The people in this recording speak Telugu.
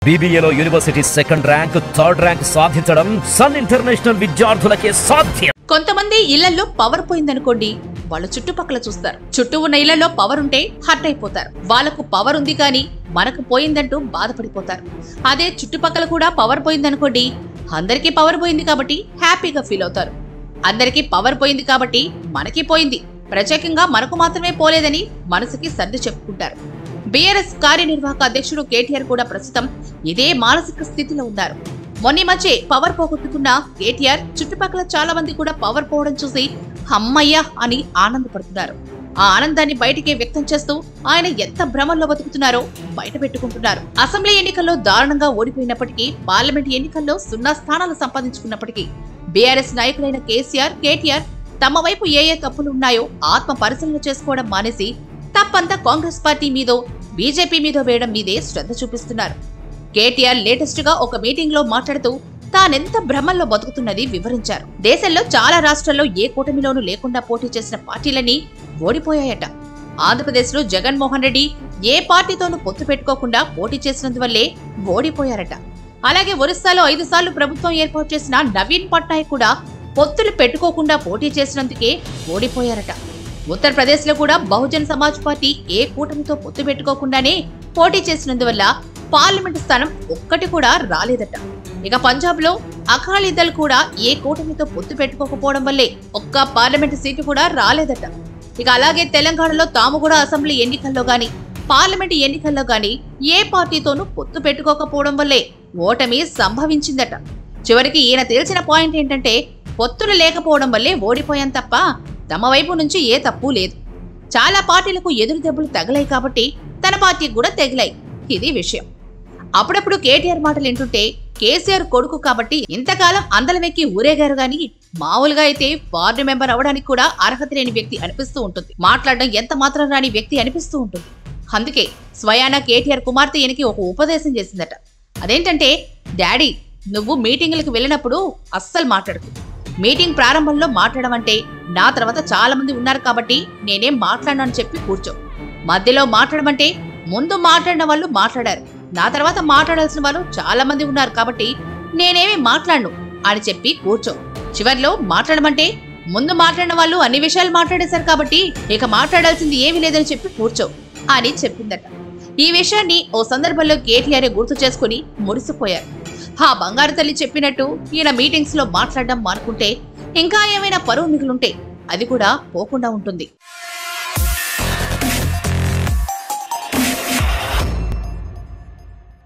BBAలో university second rank, third rank సాధించడం సన్ ఇంటర్నేషనల్ విద్యార్థులకే సాధ్యం. కొంతమంది ఇళ్లలో పవర్ పోయిందనుకోండి, వాళ్ళు చుట్టుపక్కల చూస్తారు. చుట్టూ ఉన్న ఇళ్లలో పవర్ ఉంటే హర్ట్ అయిపోతారు. వాళ్ళకు పవర్ ఉంది కానీ మనకు పోయిందంటూ బాధపడిపోతారు. అదే చుట్టుపక్కల కూడా పవర్ పోయిందనుకోండి, అందరికీ పవర్ పోయింది కాబట్టి హ్యాపీగా ఫీల్ అవుతారు. అందరికీ పవర్ పోయింది కాబట్టి మనకి పోయింది, ప్రత్యేకంగా మనకు మాత్రమే పోలేదని మనసుకి సర్ది చెప్పుకుంటారు. బీఆర్ఎస్ కార్యనిర్వాహక అధ్యక్షుడు కేటీఆర్ కూడా ప్రస్తుతం ఇదే మానసిక స్థితిలో ఉన్నారు. మొన్న మధ్య పవర్ పోగొట్టుకున్న కేటీఆర్ చుట్టుపక్కల చాలా మంది కూడా పవర్ పోవడం చూసి అమ్మయ్య అని ఆనందపడుతున్నారు. ఆ ఆనందాన్ని బయటికే వ్యక్తం చేస్తూ ఆయన ఎంత భ్రమల్లో బతుకుతున్నారో బయట పెట్టుకుంటున్నారు. అసెంబ్లీ ఎన్నికల్లో దారుణంగా ఓడిపోయినప్పటికీ, పార్లమెంట్ ఎన్నికల్లో 0 స్థానాలు సంపాదించుకున్నప్పటికీ బీఆర్ఎస్ నాయకులైన కేసీఆర్, కేటీఆర్ తమ వైపు ఏ తప్పులు ఉన్నాయో ఆత్మ పరిశీలన చేసుకోవడం మానేసి తప్పంతా కాంగ్రెస్ పార్టీ మీదో బీజేపీ మీదో వేయడం మీదే శ్రద్ధ చూపిస్తున్నారు. కేటీఆర్ లేటెస్ట్ గా ఒక మీటింగ్ లో మాట్లాడుతూ తానెంత భ్రమల్లో బతుకుతున్నది వివరించారు. దేశంలో చాలా రాష్ట్రాల్లో ఏ కూటమిలోనూ లేకుండా పోటీ చేసిన పార్టీలన్నీ ఓడిపోయాయట. ఆంధ్రప్రదేశ్ లో జగన్మోహన్ రెడ్డి ఏ పార్టీతోనూ పొత్తు పెట్టుకోకుండా పోటీ చేసినందువల్లే ఓడిపోయారట. అలాగే ఒరిస్సాలో 5 సార్లు ప్రభుత్వం ఏర్పాటు చేసిన నవీన్ పట్నాయక్ కూడా పొత్తులు పెట్టుకోకుండా పోటీ చేసినందుకే ఓడిపోయారట. ఉత్తరప్రదేశ్ లో కూడా బహుజన్ సమాజ్ పార్టీ ఏ కూటమితో పొత్తు పెట్టుకోకుండానే పోటీ చేసినందువల్ల పార్లమెంటు స్థానం ఒక్కటి కూడా రాలేదట. ఇక పంజాబ్ లో అకాలీదళ్ కూడా ఏ కూటమితో పొత్తు పెట్టుకోకపోవడం వల్లే ఒక్క పార్లమెంటు సీటు కూడా రాలేదట. ఇక అలాగే తెలంగాణలో తాము కూడా అసెంబ్లీ ఎన్నికల్లో గాని, పార్లమెంటు ఎన్నికల్లో గాని ఏ పార్టీతోనూ పొత్తు పెట్టుకోకపోవడం వల్లే ఓటమి సంభవించిందట. చివరికి ఈయన తేల్చిన పాయింట్ ఏంటంటే, పొత్తులు లేకపోవడం వల్లే ఓడిపోయాం తప్ప తమ వైపు నుంచి ఏ తప్పు లేదు. చాలా పార్టీలకు ఎదురు దెబ్బలు తగిలాయి కాబట్టి తన పార్టీకి కూడా తగిలాయి. ఇది విషయం. అప్పుడప్పుడు కేటీఆర్ మాటలు వింటుంటే కేసీఆర్ కొడుకు కాబట్టి ఇంతకాలం అందలమెక్కి ఊరేగారు గాని, మామూలుగా అయితే వార్డు మెంబర్ అవడానికి కూడా అర్హత లేని వ్యక్తి అనిపిస్తూ ఉంటుంది. మాట్లాడడం ఎంత మాత్రం రాని వ్యక్తి అనిపిస్తూ ఉంటుంది. అందుకే స్వయాన కేటీఆర్ కుమార్తె ఈయనకి ఒక ఉపదేశం చేసిందట. అదేంటంటే, డాడీ నువ్వు మీటింగులకు వెళ్ళినప్పుడు అస్సలు మాట్లాడకు. మీటింగ్ ప్రారంభంలో మాట్లాడడం అంటే నా తర్వాత చాలా మంది ఉన్నారు కాబట్టి నేనేం మాట్లాడనని చెప్పి కూర్చో. మధ్యలో మాట్లాడమంటే ముందు మాట్లాడిన వాళ్ళు మాట్లాడారు, నా తర్వాత మాట్లాడాల్సిన వాళ్ళు చాలా మంది ఉన్నారు కాబట్టి నేనేమి మాట్లాడను అని చెప్పి కూర్చో. చివర్లో మాట్లాడమంటే ముందు మాట్లాడిన వాళ్ళు అన్ని విషయాలు మాట్లాడేశారు కాబట్టి ఇక మాట్లాడాల్సింది ఏమీ లేదని చెప్పి కూర్చో అని చెప్పిందట. ఈ విషయాన్ని ఓ సందర్భంలో కేటీఆర్ గుర్తు చేసుకుని మురిసిపోయారు. ఆ బంగారు తల్లి చెప్పినట్టు ఈయన మీటింగ్స్ లో మాట్లాడడం మానుకుంటే ఇంకా ఏమైనా పరువు మిగులుంటే అది కూడా పోకుండా ఉంటుంది.